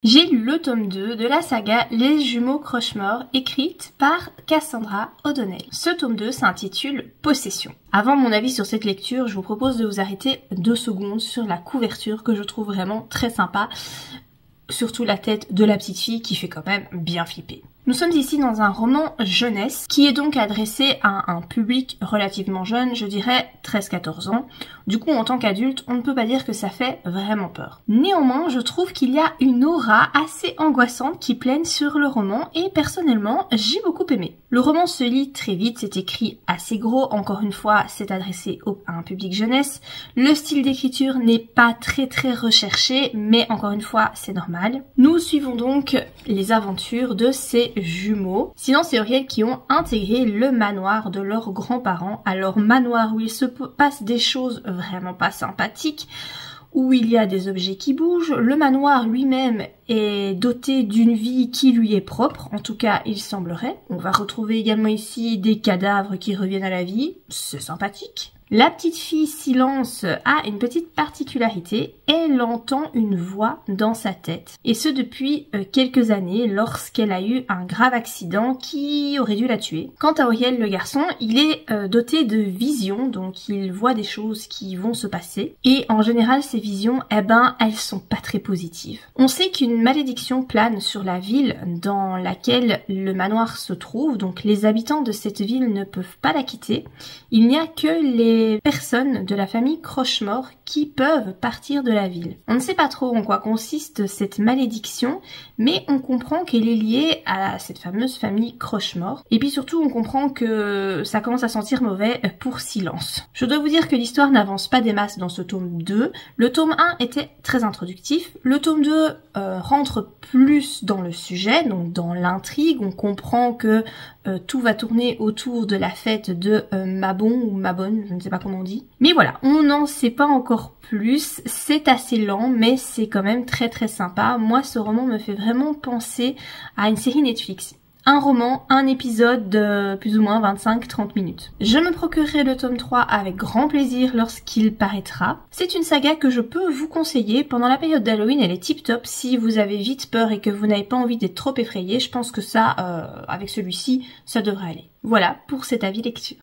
J'ai lu le tome 2 de la saga Les Jumeaux Crushmore, écrite par Cassandra O'Donnell. Ce tome 2 s'intitule Possession. Avant mon avis sur cette lecture, je vous propose de vous arrêter 2 secondes sur la couverture que je trouve vraiment très sympa. Surtout la tête de la petite fille qui fait quand même bien flipper. Nous sommes ici dans un roman jeunesse qui est donc adressé à un public relativement jeune, je dirais 13-14 ans. Du coup, en tant qu'adulte, on ne peut pas dire que ça fait vraiment peur. Néanmoins, je trouve qu'il y a une aura assez angoissante qui plane sur le roman et personnellement, j'ai beaucoup aimé. Le roman se lit très vite, c'est écrit assez gros, encore une fois, c'est adressé à un public jeunesse. Le style d'écriture n'est pas très recherché, mais encore une fois, c'est normal. Nous suivons donc les aventures de ces jumeaux, sciences-théoriels qui ont intégré le manoir de leurs grands-parents. Alors manoir où il se passe des choses vraiment pas sympathiques, où il y a des objets qui bougent. Le manoir lui-même est doté d'une vie qui lui est propre, en tout cas il semblerait. On va retrouver également ici des cadavres qui reviennent à la vie, c'est sympathique. La petite fille Silence a une petite particularité, elle entend une voix dans sa tête. Et ce depuis quelques années, lorsqu'elle a eu un grave accident qui aurait dû la tuer. Quant à Auriel, le garçon, il est doté de visions, donc il voit des choses qui vont se passer. Et en général, ces visions, elles sont pas très positives. On sait qu'une malédiction plane sur la ville dans laquelle le manoir se trouve, donc les habitants de cette ville ne peuvent pas la quitter. Il n'y a que les personnes de la famille Crushmore qui peuvent partir de la ville. On ne sait pas trop en quoi consiste cette malédiction, mais on comprend qu'elle est liée à cette fameuse famille Crushmore. Et puis surtout, on comprend que ça commence à sentir mauvais pour Silence. Je dois vous dire que l'histoire n'avance pas des masses dans ce tome 2. Le tome 1 était très introductif. Le tome 2 rentre plus dans le sujet, donc dans l'intrigue. On comprend que tout va tourner autour de la fête de Mabon ou Mabonne, je ne sais pas comment on dit. Mais voilà, on n'en sait pas encore plus, c'est assez lent mais c'est quand même très sympa. Moi ce roman me fait vraiment penser à une série Netflix. Un roman, un épisode de plus ou moins 25-30 minutes. Je me procurerai le tome 3 avec grand plaisir lorsqu'il paraîtra. C'est une saga que je peux vous conseiller. Pendant la période d'Halloween, elle est tip top. Si vous avez vite peur et que vous n'avez pas envie d'être trop effrayé, je pense que ça, avec celui-ci, ça devrait aller. Voilà pour cet avis lecture.